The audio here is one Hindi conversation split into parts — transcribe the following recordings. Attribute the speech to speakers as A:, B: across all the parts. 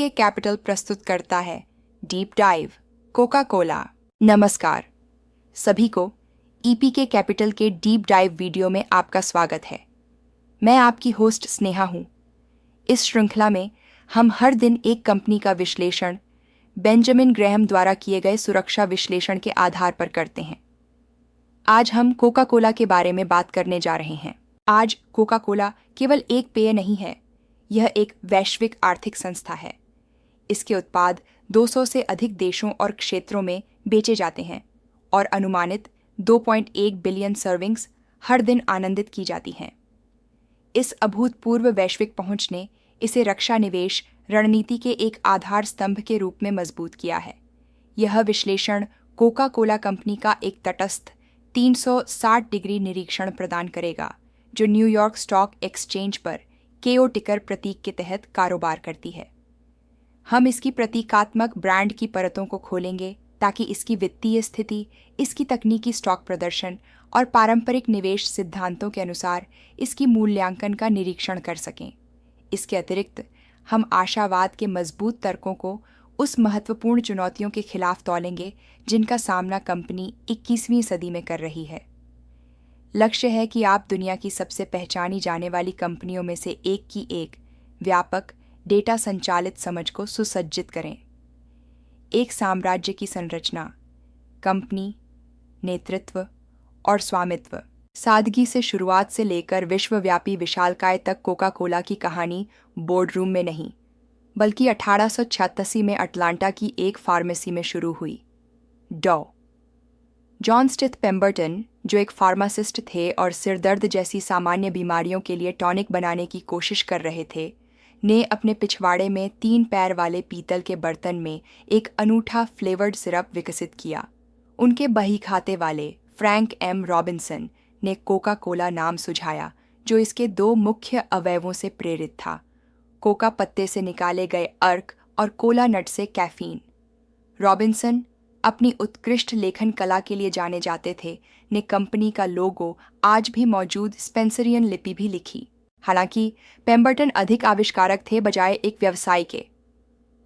A: के कैपिटल प्रस्तुत करता है डीप डाइव कोका कोला। नमस्कार सभी को ईपी के कैपिटल के डीप डाइव वीडियो में आपका स्वागत है। मैं आपकी होस्ट स्नेहा हूं। इस श्रृंखला में हम हर दिन एक कंपनी का विश्लेषण बेंजामिन ग्रैहम द्वारा किए गए सुरक्षा विश्लेषण के आधार पर करते हैं। आज हम कोका कोला के बारे में बात करने जा रहे हैं। आज कोका कोला केवल एक पेय नहीं है, यह एक वैश्विक आर्थिक संस्था है। इसके उत्पाद 200 से अधिक देशों और क्षेत्रों में बेचे जाते हैं और अनुमानित 2.1 बिलियन सर्विंग्स हर दिन आनंदित की जाती हैं। इस अभूतपूर्व वैश्विक पहुंच ने इसे रक्षा निवेश रणनीति के एक आधार स्तंभ के रूप में मजबूत किया है। यह विश्लेषण कोका कोला कंपनी का एक तटस्थ 360 डिग्री निरीक्षण प्रदान करेगा, जो न्यूयॉर्क स्टॉक एक्सचेंज पर केओ टिकर प्रतीक के तहत कारोबार करती है। हम इसकी प्रतीकात्मक ब्रांड की परतों को खोलेंगे ताकि इसकी वित्तीय स्थिति, इसकी तकनीकी स्टॉक प्रदर्शन और पारंपरिक निवेश सिद्धांतों के अनुसार इसकी मूल्यांकन का निरीक्षण कर सकें। इसके अतिरिक्त हम आशावाद के मजबूत तर्कों को उस महत्वपूर्ण चुनौतियों के खिलाफ तौलेंगे जिनका सामना कंपनी 21वीं सदी में कर रही है। लक्ष्य है कि आप दुनिया की सबसे पहचानी जाने वाली कंपनियों में से एक की एक व्यापक डेटा संचालित समझ को सुसज्जित करें। एक साम्राज्य की संरचना, कंपनी, नेतृत्व और स्वामित्व। सादगी से शुरुआत से लेकर विश्वव्यापी विशालकाय तक कोका कोला की कहानी बोर्डरूम में नहीं, बल्कि 1886 में अटलांटा की एक फार्मेसी में शुरू हुई। जॉन स्टिथ पेम्बरटन, जो एक फार्मासिस्ट थे और सिरदर्द जैसी सामान्य बीमारियों के लिए टॉनिक बनाने की कोशिश कर रहे थे, ने अपने पिछवाड़े में 3 पैर वाले पीतल के बर्तन में एक अनूठा फ्लेवर्ड सिरप विकसित किया। उनके बहीखाते वाले फ्रैंक एम रॉबिन्सन ने कोका कोला नाम सुझाया, जो इसके 2 मुख्य अवयवों से प्रेरित था, कोका पत्ते से निकाले गए अर्क और कोला नट से कैफीन। रॉबिन्सन अपनी उत्कृष्ट लेखन कला के लिए जाने जाते थे, ने कंपनी का लोगो आज भी मौजूद स्पेंसरियन लिपि भी लिखी। हालांकि पेम्बरटन अधिक आविष्कारक थे बजाय एक व्यवसायी के।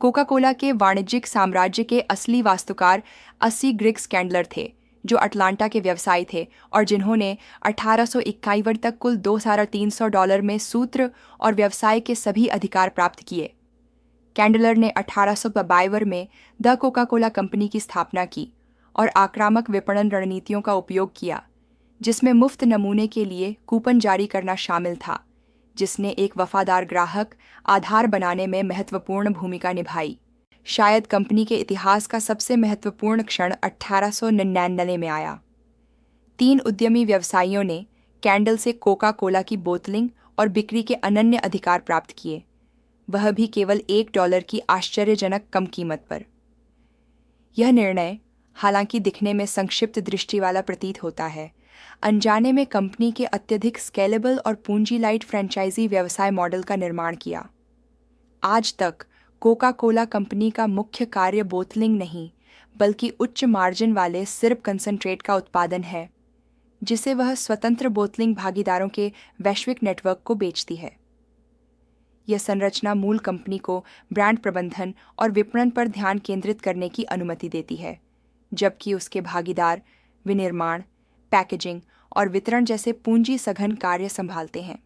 A: कोका कोला के वाणिज्यिक साम्राज्य के असली वास्तुकार अस्सी ग्रिग स्कैंडलर थे, जो अटलांटा के व्यवसायी थे और जिन्होंने 1851 तक कुल $2,300 में सूत्र और व्यवसाय के सभी अधिकार प्राप्त किए। कैंडलर ने 1852 में द कोका कोला कंपनी की स्थापना की और आक्रामक विपणन रणनीतियों का उपयोग किया, जिसमें मुफ्त नमूने के लिए कूपन जारी करना शामिल था, जिसने एक वफादार ग्राहक आधार बनाने में महत्वपूर्ण भूमिका निभाई। शायद कंपनी के इतिहास का सबसे महत्वपूर्ण क्षण 1899 में आया। 3 उद्यमी व्यवसायियों ने कैंडल से कोका कोला की बोतलिंग और बिक्री के अनन्य अधिकार प्राप्त किए, वह भी केवल $1 की आश्चर्यजनक कम कीमत पर। यह निर्णय, हालांकि दिखने में संक्षिप्त दृष्टि वाला प्रतीत होता है, अनजाने में कंपनी के अत्यधिक स्केलेबल और पूंजी लाइट फ्रेंचाइजी व्यवसाय मॉडल का निर्माण किया। आज तक कोका कोला कंपनी का मुख्य कार्य बोतलिंग नहीं, बल्कि उच्च मार्जिन वाले सिरप कंसंट्रेट का उत्पादन है, जिसे वह स्वतंत्र बोतलिंग भागीदारों के वैश्विक नेटवर्क को बेचती है। यह संरचना मूल कंपनी को ब्रांड प्रबंधन और विपणन पर ध्यान केंद्रित करने की अनुमति देती है, जबकि उसके भागीदार विनिर्माण, पैकेजिंग और वितरण जैसे पूंजी सघन कार्य संभालते हैं।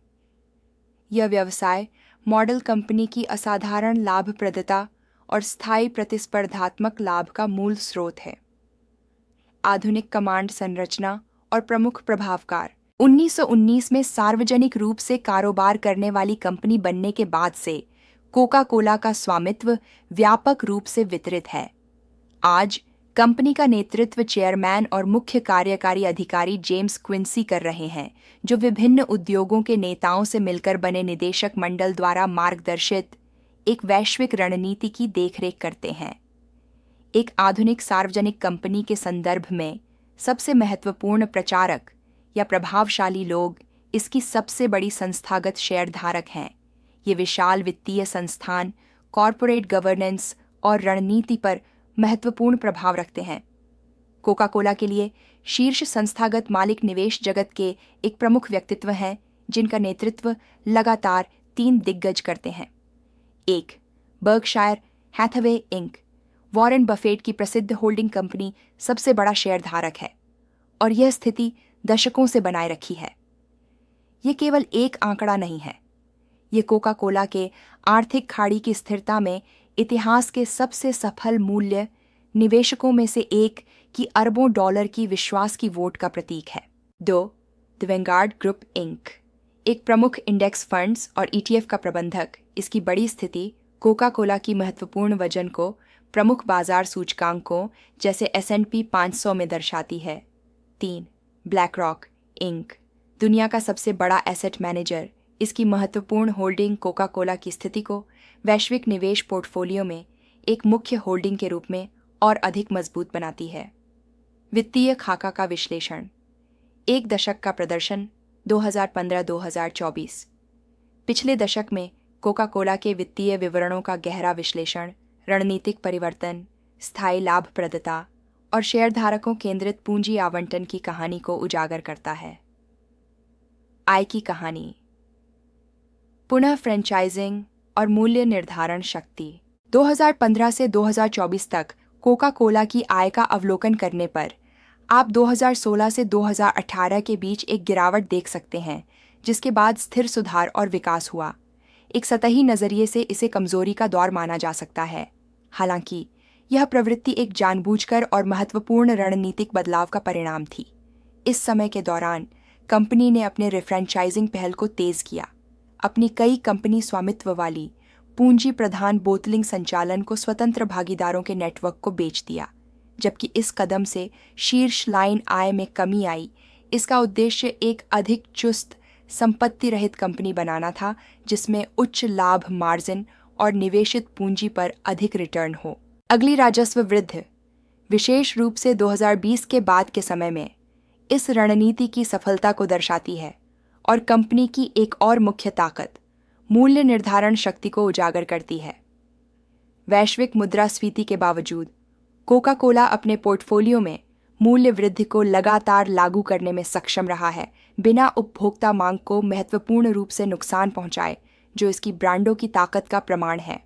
A: यह व्यवसाय मॉडल कंपनी की असाधारण लाभप्रदता और स्थायी प्रतिस्पर्धात्मक लाभ का मूल स्रोत है। आधुनिक कमांड संरचना और प्रमुख प्रभावकार। 1919 में सार्वजनिक रूप से कारोबार करने वाली कंपनी बनने के बाद से कोका कोला का स्वामित्व व्यापक रूप से वितरित है। आज कंपनी का नेतृत्व चेयरमैन और मुख्य कार्यकारी अधिकारी जेम्स क्विंसी कर रहे हैं, जो विभिन्न उद्योगों के नेताओं से मिलकर बने निदेशक मंडल द्वारा मार्गदर्शित एक वैश्विक रणनीति की देखरेख करते हैं। एक आधुनिक सार्वजनिक कंपनी के संदर्भ में सबसे महत्वपूर्ण प्रचारक या प्रभावशाली लोग इसकी सबसे बड़ी संस्थागत शेयरधारक हैं। ये विशाल वित्तीय संस्थान कॉरपोरेट गवर्नेंस और रणनीति पर महत्वपूर्ण प्रभाव रखते हैं। कोका कोला के लिए शीर्ष संस्थागत मालिक निवेश जगत के एक प्रमुख व्यक्तित्व हैं, जिनका नेतृत्व लगातार 3 दिग्गज करते हैं। 1. Berkshire Hathaway Inc, Warren Buffett की प्रसिद्ध होल्डिंग कंपनी, सबसे बड़ा शेयरधारक है और यह स्थिति दशकों से बनाए रखी है। ये केवल एक आंकड़ा नहीं है, ये कोका कोला के आर्थिक खाड़ी की स्थिरता में इतिहास के सबसे सफल मूल्य निवेशकों में से एक की अरबों डॉलर की विश्वास की वोट का प्रतीक है। 2. द वेंगार्ड ग्रुप इंक, एक प्रमुख इंडेक्स फंड्स और ETF का प्रबंधक, इसकी बड़ी स्थिति कोका कोला की महत्वपूर्ण वजन को प्रमुख बाजार सूचकांकों जैसे S&P 500 में दर्शाती है। 3. ब्लैक रॉक इंक, दुनिया का सबसे बड़ा एसेट मैनेजर, इसकी महत्वपूर्ण होल्डिंग कोका कोला की स्थिति को वैश्विक निवेश पोर्टफोलियो में एक मुख्य होल्डिंग के रूप में और अधिक मजबूत बनाती है। वित्तीय खाका का विश्लेषण, एक दशक का प्रदर्शन 2015-2024। पिछले दशक में कोका कोला के वित्तीय विवरणों का गहरा विश्लेषण रणनीतिक परिवर्तन, स्थायी लाभप्रदता और शेयरधारकों केंद्रित पूंजी आवंटन की कहानी को उजागर करता है। आय की कहानी, पुनः फ्रेंचाइजिंग और मूल्य निर्धारण शक्ति। 2015 से 2024 तक कोका कोला की आय का अवलोकन करने पर आप 2016 से 2018 के बीच एक गिरावट देख सकते हैं, जिसके बाद स्थिर सुधार और विकास हुआ। एक सतही नजरिए से इसे कमजोरी का दौर माना जा सकता है, हालांकि यह प्रवृत्ति एक जानबूझकर और महत्वपूर्ण रणनीतिक बदलाव का परिणाम थी। इस समय के दौरान कंपनी ने अपने रिफ्रेंचाइजिंग पहल को तेज किया, अपनी कई कंपनी स्वामित्व वाली पूंजी प्रधान बोतलिंग संचालन को स्वतंत्र भागीदारों के नेटवर्क को बेच दिया। जबकि इस कदम से शीर्ष लाइन आय में कमी आई, इसका उद्देश्य एक अधिक चुस्त संपत्ति रहित कंपनी बनाना था, जिसमें उच्च लाभ मार्जिन और निवेशित पूंजी पर अधिक रिटर्न हो। अगली राजस्व वृद्धि, विशेष रूप से 2020 के बाद के समय में, इस रणनीति की सफलता को दर्शाती है और कंपनी की एक और मुख्य ताकत, मूल्य निर्धारण शक्ति को उजागर करती है। वैश्विक मुद्रास्फीति के बावजूद कोका कोला अपने पोर्टफोलियो में मूल्य वृद्धि को लगातार लागू करने में सक्षम रहा है, बिना उपभोक्ता मांग को महत्वपूर्ण रूप से नुकसान पहुंचाए, जो इसकी ब्रांडों की ताकत का प्रमाण है।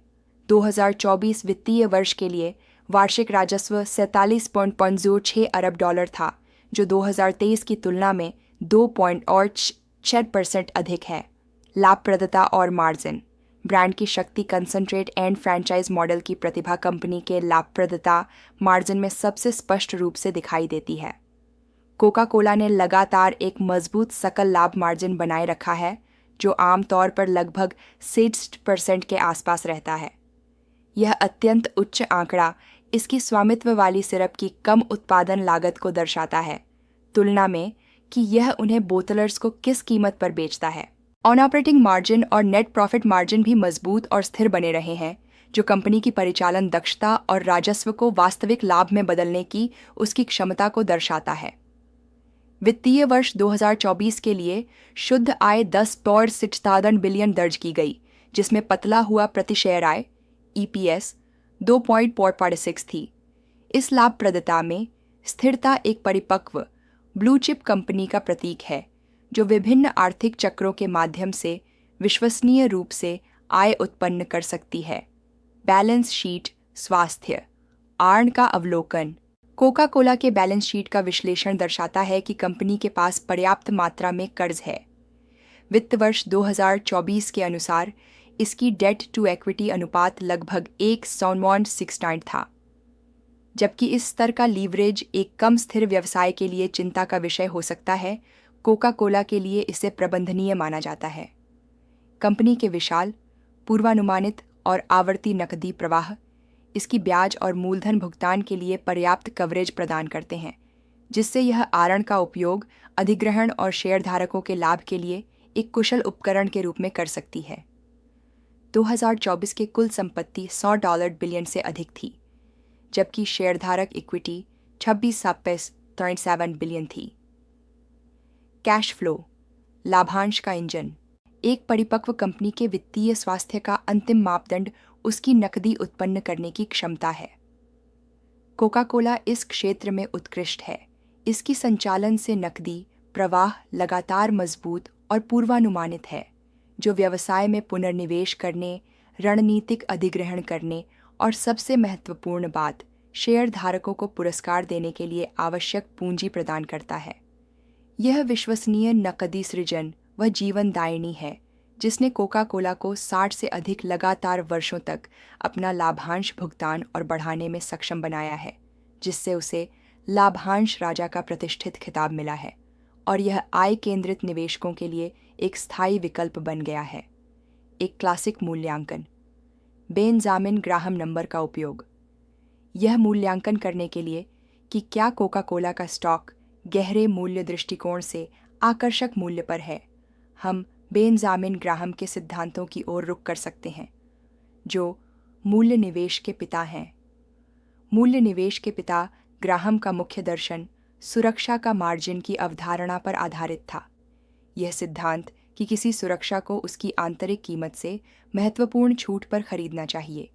A: 2024 वित्तीय वर्ष के लिए वार्षिक राजस्व 47.06 अरब डॉलर था, जो 2023 की तुलना में 2.6% अधिक है। लाभप्रदता और मार्जिन, ब्रांड की शक्ति कंसंट्रेट एंड फ्रैंचाइज मॉडल की प्रतिभा कंपनी के लाभप्रदता मार्जिन में सबसे स्पष्ट रूप से दिखाई देती है। कोका कोला ने लगातार एक मजबूत सकल लाभ मार्जिन बनाए रखा है, जो आमतौर पर लगभग 60% के आसपास रहता है। यह अत्यंत उच्च आंकड़ा इसकी स्वामित्व वाली सिरप की कम उत्पादन लागत को दर्शाता है, तुलना में कि यह उन्हें बोतलर्स को किस कीमत पर बेचता है। ऑन ऑपरेटिंग मार्जिन और नेट प्रॉफिट मार्जिन भी मजबूत और स्थिर बने रहे हैं, जो कंपनी की परिचालन दक्षता और राजस्व को वास्तविक लाभ में बदलने की उसकी क्षमता को दर्शाता है। वित्तीय वर्ष 2024 के लिए शुद्ध आय 10.67 बिलियन दर्ज की गई, जिसमें पतला हुआ प्रति शेयर आय EPS 2.46 थी। इस लाभप्रदता में स्थिरता एक परिपक्व ब्लू चिप कंपनी का प्रतीक है, जो विभिन्न आर्थिक चक्रों के माध्यम से विश्वसनीय रूप से आय उत्पन्न कर सकती है। बैलेंस शीट स्वास्थ्य, आर्न का अवलोकन। कोका कोला के बैलेंस शीट का विश्लेषण दर्शाता है कि कंपनी के पास पर्याप्त मात्रा में कर्ज है। वित्त वर्ष 2024 के अनुसार इसकी डेट टू इक्विटी अनुपात लगभग 1:69 था। जबकि इस स्तर का लीवरेज एक कम स्थिर व्यवसाय के लिए चिंता का विषय हो सकता है, कोका कोला के लिए इसे प्रबंधनीय माना जाता है। कंपनी के विशाल, पूर्वानुमानित और आवर्ती नकदी प्रवाह इसकी ब्याज और मूलधन भुगतान के लिए पर्याप्त कवरेज प्रदान करते हैं, जिससे यह आरण का उपयोग अधिग्रहण और शेयरधारकों के लाभ के लिए एक कुशल उपकरण के रूप में कर सकती है। 2024 की कुल संपत्ति $100 बिलियन से अधिक थी, जबकि शेयरधारक इक्विटी 26.7 बिलियन थी। कैश फ्लो, लाभांश का इंजन। एक परिपक्व कंपनी के वित्तीय स्वास्थ्य का अंतिम मापदंड उसकी नकदी उत्पन्न करने की क्षमता है। कोका कोला इस क्षेत्र में उत्कृष्ट है। इसकी संचालन से नकदी प्रवाह लगातार मजबूत और पूर्वानुमानित है, जो व्यवसाय में पुनर्निवेश करने, रणनीतिक अधिग्रहण करने और सबसे महत्वपूर्ण बात, शेयर धारकों को पुरस्कार देने के लिए आवश्यक पूंजी प्रदान करता है। यह विश्वसनीय नकदी सृजन वह जीवनदायिनी है जिसने कोका कोला को 60 से अधिक लगातार वर्षों तक अपना लाभांश भुगतान और बढ़ाने में सक्षम बनाया है, जिससे उसे लाभांश राजा का प्रतिष्ठित खिताब मिला है और यह आय केंद्रित निवेशकों के लिए एक स्थायी विकल्प बन गया है। एक क्लासिक मूल्यांकन, बेंजामिन ग्राहम नंबर का उपयोग। यह मूल्यांकन करने के लिए कि क्या कोका कोला का स्टॉक गहरे मूल्य दृष्टिकोण से आकर्षक मूल्य पर है, हम बेंजामिन ग्राहम के सिद्धांतों की ओर रुख कर सकते हैं, जो मूल्य निवेश के पिता हैं। मूल्य निवेश के पिता ग्राहम का मुख्य दर्शन सुरक्षा का मार्जिन की अवधारणा पर आधारित था। यह सिद्धांत कि किसी सुरक्षा को उसकी आंतरिक कीमत से महत्वपूर्ण छूट पर खरीदना चाहिए।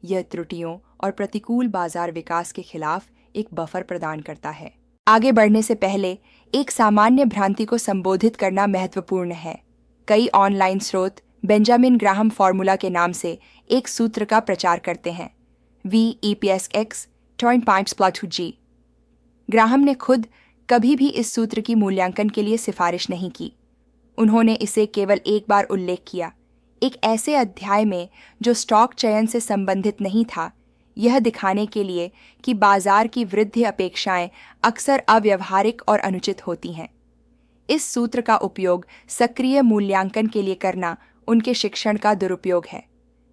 A: यह त्रुटियों और प्रतिकूल बाजार विकास के खिलाफ एक बफर प्रदान करता है। आगे बढ़ने से पहले एक सामान्य भ्रांति को संबोधित करना महत्वपूर्ण है। कई ऑनलाइन स्रोत बेंजामिन ग्राहम फॉर्मूला के नाम से एक सूत्र का प्रचार करते हैं, VEPSX 2.5+G। ग्राहम ने खुद कभी भी इस सूत्र की मूल्यांकन के लिए सिफारिश नहीं की। उन्होंने इसे केवल एक बार उल्लेख किया, एक ऐसे अध्याय में जो स्टॉक चयन से संबंधित नहीं था, यह दिखाने के लिए कि बाजार की वृद्धि अपेक्षाएं अक्सर अव्यावहारिक और अनुचित होती हैं। इस सूत्र का उपयोग सक्रिय मूल्यांकन के लिए करना उनके शिक्षण का दुरुपयोग है।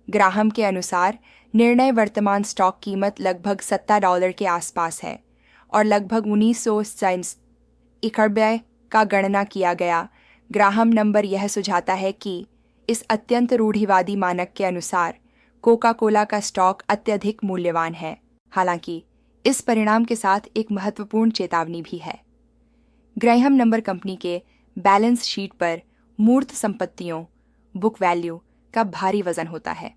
A: ग्राहम के अनुसार निर्णय वर्तमान स्टॉक कीमत लगभग $70 के आसपास है और लगभग 1991 का गणना किया गया। ग्राहम नंबर यह सुझाता है कि इस अत्यंत रूढ़िवादी मानक के अनुसार कोका कोला का स्टॉक अत्यधिक मूल्यवान है। हालांकि इस परिणाम के साथ एक महत्वपूर्ण चेतावनी भी है। ग्राहम नंबर कंपनी के बैलेंस शीट पर मूर्त संपत्तियों, बुक वैल्यू का भारी वजन होता है।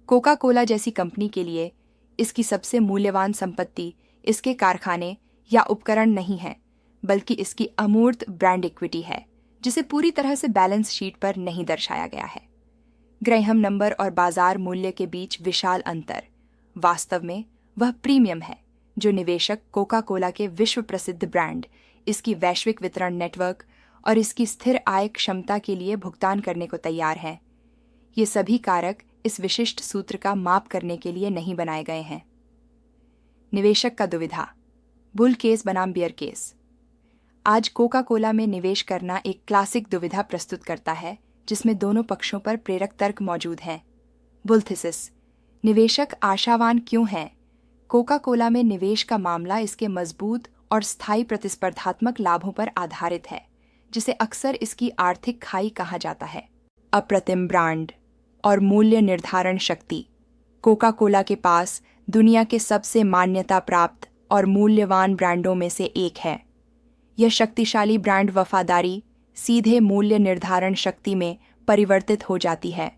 A: कोका कोला जैसी कंपनी के लिए इसकी सबसे मूल्यवान संपत्ति इसके कारखाने या उपकरण नहीं है, बल्कि इसकी अमूर्त ब्रांड इक्विटी है, जिसे पूरी तरह से बैलेंस शीट पर नहीं दर्शाया गया है। ग्राहम नंबर और बाजार मूल्य के बीच विशाल अंतर वास्तव में वह प्रीमियम है जो निवेशक कोका कोला के विश्व प्रसिद्ध ब्रांड, इसकी वैश्विक वितरण नेटवर्क और इसकी स्थिर आय क्षमता के लिए भुगतान करने को तैयार हैं। ये सभी कारक इस विशिष्ट सूत्र का माप करने के लिए नहीं बनाए गए हैं। निवेशक का दुविधा, बुल केस बनाम बियर केस। आज कोका कोला में निवेश करना एक क्लासिक दुविधा प्रस्तुत करता है जिसमें दोनों पक्षों पर प्रेरक तर्क मौजूद हैं। बुल थीसिस, निवेशक आशावान क्यों हैं? कोका कोला में निवेश का मामला इसके मजबूत और स्थायी प्रतिस्पर्धात्मक लाभों पर आधारित है, जिसे अक्सर इसकी आर्थिक खाई कहा जाता है। अप्रतिम ब्रांड और मूल्य निर्धारण शक्ति। कोका कोला के पास दुनिया के सबसे मान्यता प्राप्त और मूल्यवान ब्रांडों में से एक है। यह शक्तिशाली ब्रांड वफादारी सीधे मूल्य निर्धारण शक्ति में परिवर्तित हो जाती है।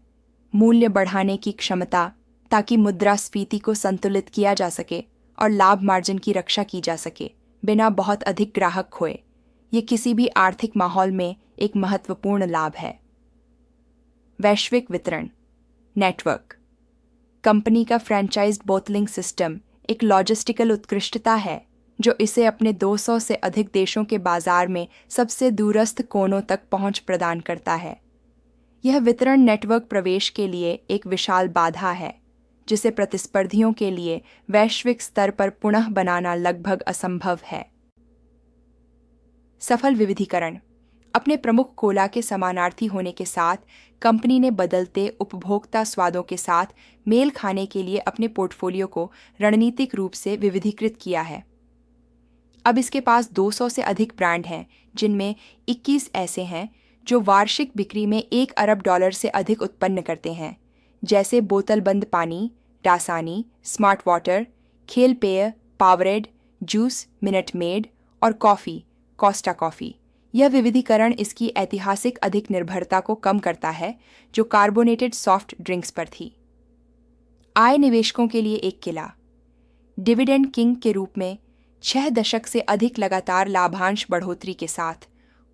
A: मूल्य बढ़ाने की क्षमता ताकि मुद्रास्फीति को संतुलित किया जा सके और लाभ मार्जिन की रक्षा की जा सके बिना बहुत अधिक ग्राहक खोए। ये किसी भी आर्थिक माहौल में एक महत्वपूर्ण लाभ है। वैश्विक वितरण नेटवर्क। कंपनी का फ्रेंचाइज्ड बोतलिंग सिस्टम एक लॉजिस्टिकल उत्कृष्टता है जो इसे अपने 200 से अधिक देशों के बाजार में सबसे दूरस्थ कोनों तक पहुंच प्रदान करता है। यह वितरण नेटवर्क प्रवेश के लिए एक विशाल बाधा है, जिसे प्रतिस्पर्धियों के लिए वैश्विक स्तर पर पुनः बनाना लगभग असंभव है। सफल विविधीकरण। अपने प्रमुख कोला के समानार्थी होने के साथ कंपनी ने बदलते उपभोक्ता स्वादों के साथ मेल खाने के लिए अपने पोर्टफोलियो को रणनीतिक रूप से विविधीकृत किया है। अब इसके पास 200 से अधिक ब्रांड हैं, जिनमें 21 ऐसे हैं जो वार्षिक बिक्री में $1 अरब से अधिक उत्पन्न करते हैं, जैसे बोतलबंद पानी, डासानी, स्मार्ट वाटर, खेल पेय, पावरेड, जूस, मिनट मेड और कॉफ़ी, कोस्टा कॉफ़ी। यह विविधीकरण इसकी ऐतिहासिक अधिक निर्भरता को कम करता है जो कार्बोनेटेड सॉफ्ट ड्रिंक्स पर थी। आय निवेशकों के लिए एक किला। डिविडेंड किंग के रूप में 6 दशक से अधिक लगातार लाभांश बढ़ोतरी के साथ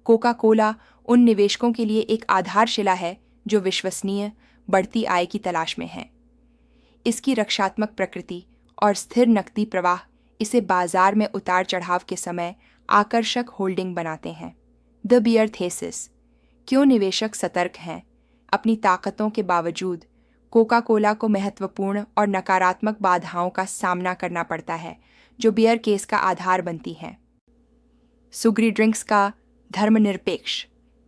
A: कोका कोला उन निवेशकों के लिए एक आधारशिला है जो विश्वसनीय, बढ़ती आय की तलाश में हैं। इसकी रक्षात्मक प्रकृति और स्थिर नकदी प्रवाह इसे बाजार में उतार चढ़ाव के समय आकर्षक होल्डिंग बनाते हैं। द बियर थेसिस: क्यों निवेशक सतर्क हैं? अपनी ताकतों के बावजूद कोका कोला को महत्वपूर्ण और नकारात्मक बाधाओं का सामना करना पड़ता है जो बियर केस का आधार बनती हैं। सुगरी ड्रिंक्स का धर्मनिरपेक्ष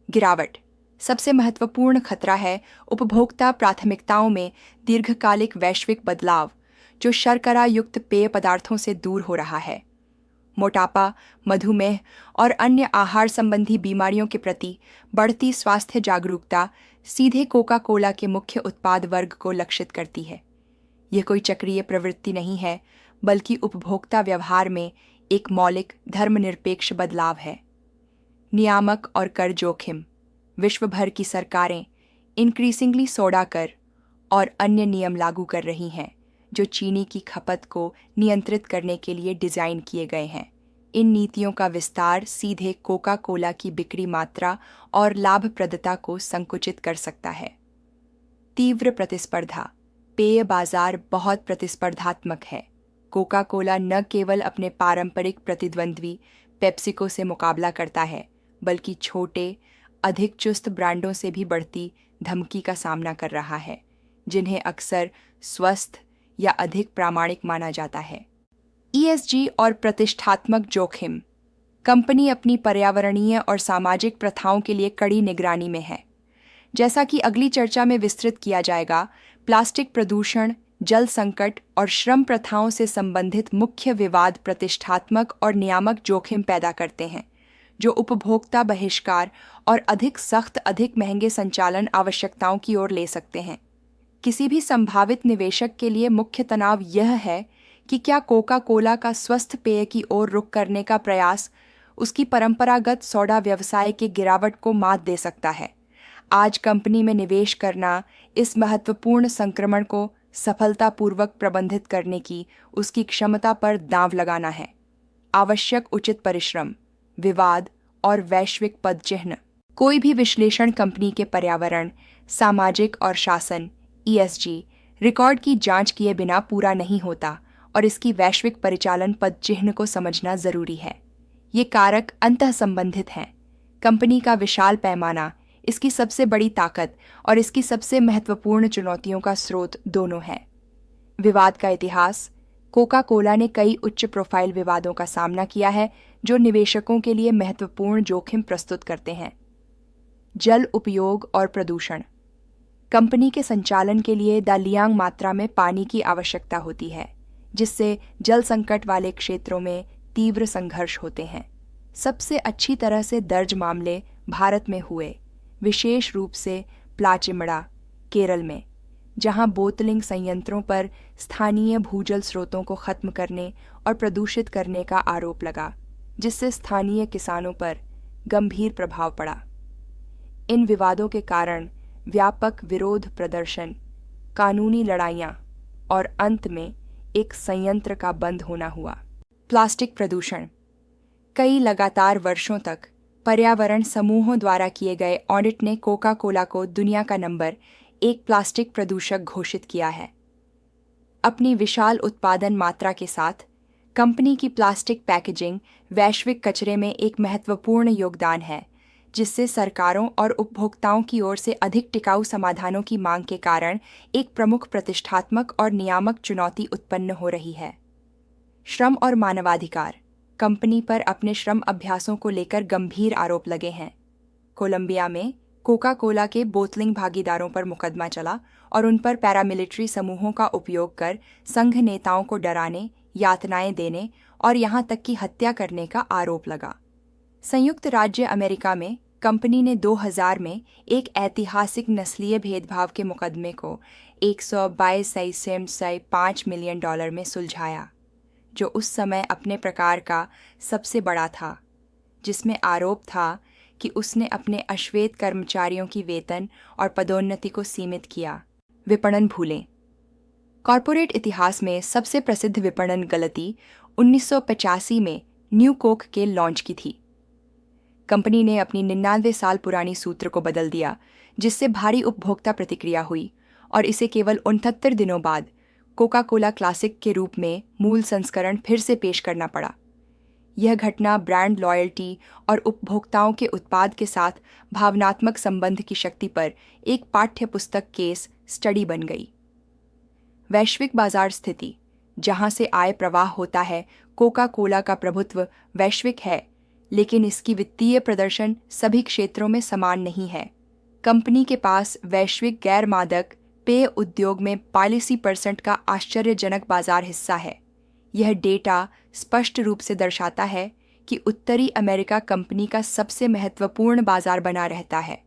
A: गिरावट: सबसे महत्वपूर्ण खतरा है उपभोक्ता प्राथमिकताओं में दीर्घकालिक वैश्विक बदलाव जो शर्करा युक्त पेय पदार्थों से दूर हो रहा है। मोटापा, मधुमेह और अन्य आहार संबंधी बीमारियों के प्रति बढ़ती स्वास्थ्य जागरूकता सीधे कोका कोला के मुख्य उत्पाद वर्ग को लक्षित करती है। यह कोई चक्रीय प्रवृत्ति नहीं है, बल्कि उपभोक्ता व्यवहार में एक मौलिक धर्मनिरपेक्ष बदलाव है। नियामक और कर जोखिम: विश्व भर की सरकारें इंक्रीजिंगली सोडा कर और अन्य नियम लागू कर रही हैं जो चीनी की खपत को नियंत्रित करने के लिए डिज़ाइन किए गए हैं। इन नीतियों का विस्तार सीधे कोका कोला की बिक्री मात्रा और लाभप्रदता को संकुचित कर सकता है। तीव्र प्रतिस्पर्धा: पेय बाजार बहुत प्रतिस्पर्धात्मक है। कोका कोला न केवल अपने पारंपरिक प्रतिद्वंद्वी पेप्सिको से मुकाबला करता है, बल्कि छोटे, अधिक चुस्त ब्रांडों से भी बढ़ती धमकी का सामना कर रहा है, जिन्हें अक्सर स्वस्थ या अधिक प्रामाणिक माना जाता है। ESG और प्रतिष्ठात्मक जोखिम: कंपनी अपनी पर्यावरणीय और सामाजिक प्रथाओं के लिए कड़ी निगरानी में है। जैसा कि अगली चर्चा में विस्तृत किया जाएगा, प्लास्टिक प्रदूषण, जल संकट और श्रम प्रथाओं से संबंधित मुख्य विवाद प्रतिष्ठात्मक और नियामक जोखिम पैदा करते हैं, जो उपभोक्ता बहिष्कार और अधिक सख्त, अधिक महंगे संचालन आवश्यकताओं की ओर ले सकते हैं। किसी भी संभावित निवेशक के लिए मुख्य तनाव यह है कि क्या कोका कोला का स्वस्थ पेय की ओर रुख करने का प्रयास उसकी परंपरागत सोडा व्यवसाय के गिरावट को मात दे सकता है। आज कंपनी में निवेश करना इस महत्वपूर्ण संक्रमण को सफलतापूर्वक प्रबंधित करने की उसकी क्षमता पर दांव लगाना है। आवश्यक उचित परिश्रम, विवाद और वैश्विक पदचिह्न: कोई भी विश्लेषण कंपनी के पर्यावरण, सामाजिक और शासन ESG रिकॉर्ड की जांच किए बिना पूरा नहीं होता और इसकी वैश्विक परिचालन पदचिह्न को समझना जरूरी है। ये कारक अंतः संबंधित हैं। कंपनी का विशाल पैमाना इसकी सबसे बड़ी ताकत और इसकी सबसे महत्वपूर्ण चुनौतियों का स्रोत दोनों है। विवाद का इतिहास: कोका कोला ने कई उच्च प्रोफाइल विवादों का सामना किया है जो निवेशकों के लिए महत्वपूर्ण जोखिम प्रस्तुत करते हैं। जल उपयोग और प्रदूषण: कंपनी के संचालन के लिए दालियांग मात्रा में पानी की आवश्यकता होती है, जिससे जल संकट वाले क्षेत्रों में तीव्र संघर्ष होते हैं। सबसे अच्छी तरह से दर्ज मामले भारत में हुए, विशेष रूप से प्लाचिमड़ा, केरल में, जहां बोतलिंग संयंत्रों पर स्थानीय भूजल स्रोतों को खत्म करने और प्रदूषित करने का आरोप लगा, जिससे स्थानीय किसानों पर गंभीर प्रभाव पड़ा। इन विवादों के कारण व्यापक विरोध प्रदर्शन, कानूनी लड़ाइयाँ और अंत में एक संयंत्र का बंद होना हुआ। प्लास्टिक प्रदूषण: कई लगातार वर्षों तक पर्यावरण समूहों द्वारा किए गए ऑडिट ने कोका कोला को दुनिया का नंबर 1 प्लास्टिक प्रदूषक घोषित किया है। अपनी विशाल उत्पादन मात्रा के साथ कंपनी की प्लास्टिक पैकेजिंग वैश्विक कचरे में एक महत्वपूर्ण योगदान है, जिससे सरकारों और उपभोक्ताओं की ओर से अधिक टिकाऊ समाधानों की मांग के कारण एक प्रमुख प्रतिष्ठात्मक और नियामक चुनौती उत्पन्न हो रही है। श्रम और मानवाधिकार: कंपनी पर अपने श्रम अभ्यासों को लेकर गंभीर आरोप लगे हैं। कोलंबिया में कोका कोला के बोतलिंग भागीदारों पर मुकदमा चला और उन पर पैरामिलिट्री समूहों का उपयोग कर संघ नेताओं को डराने, यातनाएं देने और यहां तक कि हत्या करने का आरोप लगा। संयुक्त राज्य अमेरिका में कंपनी ने 2000 में एक ऐतिहासिक नस्लीय भेदभाव के मुकदमे को 122.5 मिलियन डॉलर में सुलझाया, जो उस समय अपने प्रकार का सबसे बड़ा था, जिसमें आरोप था कि उसने अपने अश्वेत कर्मचारियों की वेतन और पदोन्नति को सीमित किया। विपणन भूलें: कॉर्पोरेट इतिहास में सबसे प्रसिद्ध विपणन गलती 1985 में न्यू कोक के लॉन्च की थी। कंपनी ने अपनी 99 साल पुरानी सूत्र को बदल दिया, जिससे भारी उपभोक्ता प्रतिक्रिया हुई और इसे केवल 69 दिनों बाद कोका कोला क्लासिक के रूप में मूल संस्करण फिर से पेश करना पड़ा। यह घटना ब्रांड लॉयल्टी और उपभोक्ताओं के उत्पाद के साथ भावनात्मक संबंध की शक्ति पर एक पाठ्य पुस्तक केस स्टडी बन गई। वैश्विक बाजार स्थिति, जहां से आय प्रवाह होता है, कोका कोला का प्रभुत्व वैश्विक है, लेकिन इसकी वित्तीय प्रदर्शन सभी क्षेत्रों में समान नहीं है। कंपनी के पास वैश्विक गैर मादक पेय उद्योग में 42% का आश्चर्यजनक बाजार हिस्सा है। यह डेटा स्पष्ट रूप से दर्शाता है कि उत्तरी अमेरिका कंपनी का सबसे महत्वपूर्ण बाजार बना रहता है,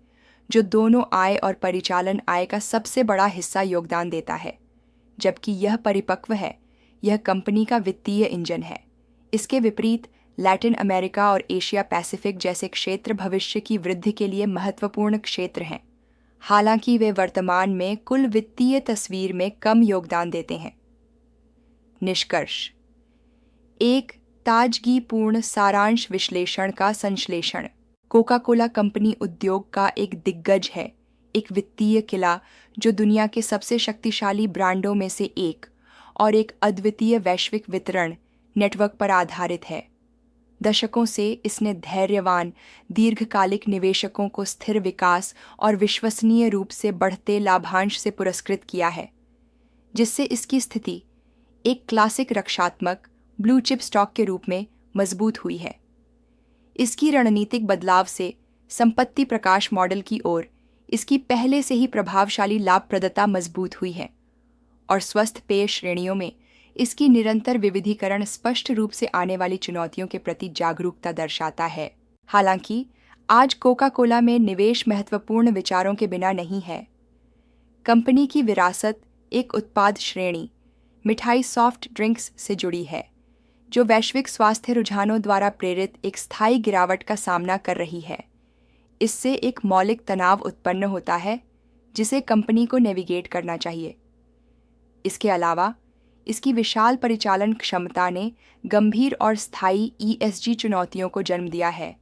A: जो दोनों आय और परिचालन आय का सबसे बड़ा हिस्सा योगदान देता है। जबकि यह परिपक्व है, यह कंपनी का वित्तीय इंजन है। इसके विपरीत लैटिन अमेरिका और एशिया पैसिफिक जैसे क्षेत्र भविष्य की वृद्धि के लिए महत्वपूर्ण क्षेत्र हैं, हालांकि वे वर्तमान में कुल वित्तीय तस्वीर में कम योगदान देते हैं। निष्कर्ष: एक ताजगीपूर्ण सारांश विश्लेषण का संश्लेषण। कोका कोला कंपनी उद्योग का एक दिग्गज है, एक वित्तीय किला जो दुनिया के सबसे शक्तिशाली ब्रांडों में से एक और एक अद्वितीय वैश्विक वितरण नेटवर्क पर आधारित है। दशकों से इसने धैर्यवान, दीर्घकालिक निवेशकों को स्थिर विकास और विश्वसनीय रूप से बढ़ते लाभांश से पुरस्कृत किया है, जिससे इसकी स्थिति एक क्लासिक रक्षात्मक ब्लू चिप स्टॉक के रूप में मजबूत हुई है। इसकी रणनीतिक बदलाव से संपत्ति प्रकाश मॉडल की ओर इसकी पहले से ही प्रभावशाली लाभप्रदता मजबूत हुई है, और स्वस्थ पेय श्रेणियों में इसकी निरंतर विविधीकरण स्पष्ट रूप से आने वाली चुनौतियों के प्रति जागरूकता दर्शाता है। हालांकि आज कोका कोला में निवेश महत्वपूर्ण विचारों के बिना नहीं है। कंपनी की विरासत एक उत्पाद श्रेणी मिठाई सॉफ्ट ड्रिंक्स से जुड़ी है, जो वैश्विक स्वास्थ्य रुझानों द्वारा प्रेरित एक स्थायी गिरावट का सामना कर रही है। इससे एक मौलिक तनाव उत्पन्न होता है जिसे कंपनी को नेविगेट करना चाहिए। इसके अलावा इसकी विशाल परिचालन क्षमता ने गंभीर और स्थायी ESG चुनौतियों को जन्म दिया है,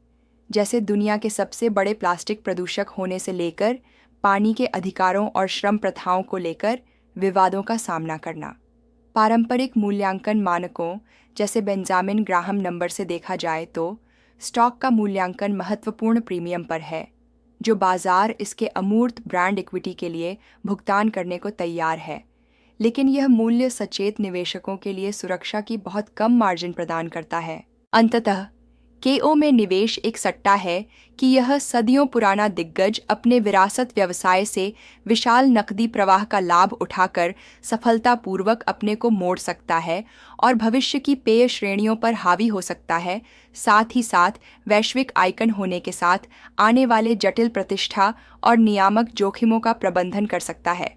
A: जैसे दुनिया के सबसे बड़े प्लास्टिक प्रदूषक होने से लेकर पानी के अधिकारों और श्रम प्रथाओं को लेकर विवादों का सामना करना। पारंपरिक मूल्यांकन मानकों जैसे बेंजामिन ग्राहम नंबर से देखा जाए तो स्टॉक का मूल्यांकन महत्वपूर्ण प्रीमियम पर है, जो बाजार इसके अमूर्त ब्रांड इक्विटी के लिए भुगतान करने को तैयार है, लेकिन यह मूल्य सचेत निवेशकों के लिए सुरक्षा की बहुत कम मार्जिन प्रदान करता है। अंततः KO में निवेश एक सट्टा है कि यह सदियों पुराना दिग्गज अपने विरासत व्यवसाय से विशाल नकदी प्रवाह का लाभ उठाकर सफलतापूर्वक अपने को मोड़ सकता है और भविष्य की पेय श्रेणियों पर हावी हो सकता है, साथ ही साथ वैश्विक आइकन होने के साथ आने वाले जटिल प्रतिष्ठा और नियामक जोखिमों का प्रबंधन कर सकता है।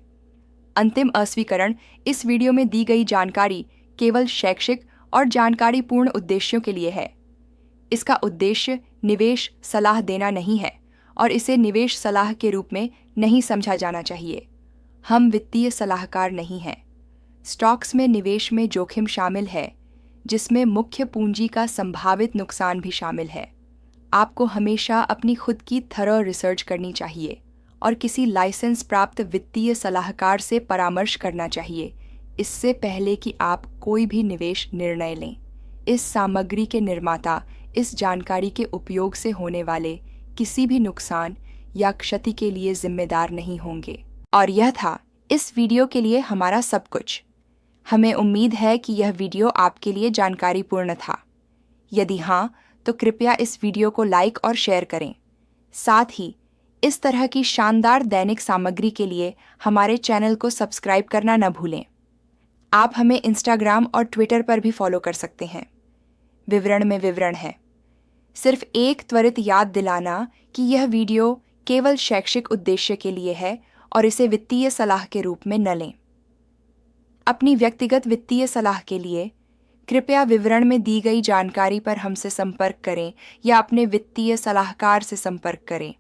A: अंतिम अस्वीकरण: इस वीडियो में दी गई जानकारी केवल शैक्षिक और जानकारीपूर्ण उद्देश्यों के लिए है। इसका उद्देश्य निवेश सलाह देना नहीं है और इसे निवेश सलाह के रूप में नहीं समझा जाना चाहिए। हम वित्तीय सलाहकार नहीं हैं। स्टॉक्स में निवेश में जोखिम शामिल है, जिसमें मुख्य पूंजी का संभावित नुकसान भी शामिल है। आपको हमेशा अपनी खुद की थरो रिसर्च करनी चाहिए और किसी लाइसेंस प्राप्त वित्तीय सलाहकार से परामर्श करना चाहिए, इससे पहले कि आप कोई भी निवेश निर्णय लें। इस सामग्री के निर्माता इस जानकारी के उपयोग से होने वाले किसी भी नुकसान या क्षति के लिए जिम्मेदार नहीं होंगे। और यह था इस वीडियो के लिए हमारा सब कुछ। हमें उम्मीद है कि यह वीडियो आपके लिए जानकारीपूर्ण था। यदि हाँ, तो कृपया इस वीडियो को लाइक और शेयर करें। साथ ही इस तरह की शानदार दैनिक सामग्री के लिए हमारे चैनल को सब्सक्राइब करना न भूलें। आप हमें इंस्टाग्राम और ट्विटर पर भी फॉलो कर सकते हैं। विवरण में विवरण है। सिर्फ एक त्वरित याद दिलाना कि यह वीडियो केवल शैक्षिक उद्देश्य के लिए है और इसे वित्तीय सलाह के रूप में न लें। अपनी व्यक्तिगत वित्तीय सलाह के लिए कृपया विवरण में दी गई जानकारी पर हमसे संपर्क करें या अपने वित्तीय सलाहकार से संपर्क करें।